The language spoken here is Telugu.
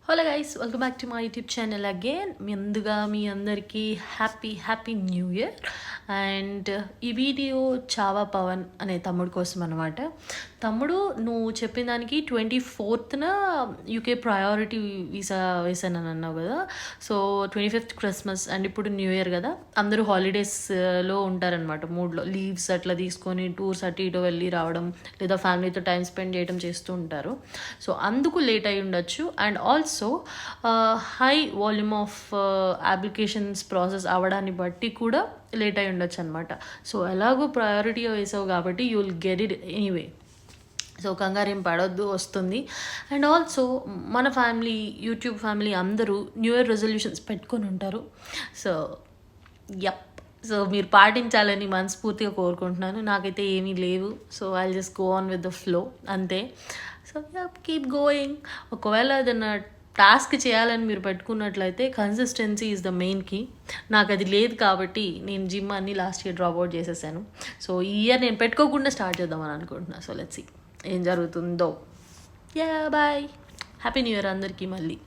Hello guys, welcome back to my YouTube channel again. మీ అందరికీ హ్యాపీ న్యూ ఇయర్. అండ్ ఈ వీడియో చావా పవన్ అనే తమ్ముడు కోసం అనమాట. తమ్ముడు, నువ్వు చెప్పిన దానికి 24th యూకే ప్రయారిటీ వీసా వేసానని అన్నావు కదా. సో 25th క్రిస్మస్ అండ్ ఇప్పుడు న్యూ ఇయర్ కదా, అందరూ హాలిడేస్లో ఉంటారనమాట. మూడ్లో లీవ్స్ అట్లా తీసుకొని టూర్స్ అటు ఇటు వెళ్ళి రావడం, లేదా ఫ్యామిలీతో టైం స్పెండ్ చేయడం చేస్తూ ఉంటారు. సో అందుకు లేట్ అయి ఉండొచ్చు. And also high volume of applications process అవ్వడాన్ని బట్టి కూడా లేట్ అయి ఉండొచ్చు అనమాట. సో ఎలాగో ప్రయారిటీ వేసావు కాబట్టి you will get it anyway. So కంగారేం పడొద్దు, వస్తుంది. అండ్ ఆల్సో మన ఫ్యామిలీ, యూట్యూబ్ ఫ్యామిలీ అందరూ న్యూ ఇయర్ రెజల్యూషన్స్ పెట్టుకొని ఉంటారు. సో సో మీరు పాటించాలని మనస్ఫూర్తిగా కోరుకుంటున్నాను. నాకైతే ఏమీ లేవు. So I just go on with the flow, అంతే. So keep going. ఒకవేళ ఏదైనా టాస్క్ చేయాలని మీరు పెట్టుకున్నట్లయితే consistency is the main key. నాకు అది లేదు కాబట్టి నేను జిమ్ అన్ని లాస్ట్ ఇయర్ డ్రాప్ అవుట్ చేసేసాను. సో ఈ ఇయర్ నేను పెట్టుకోకుండా స్టార్ట్ చేద్దామని అనుకుంటున్నాను. సో లెట్స్ సీ ఏం జరుగుతుందో. బాయ్. హ్యాపీ న్యూ ఇయర్ అందరికీ మళ్ళీ.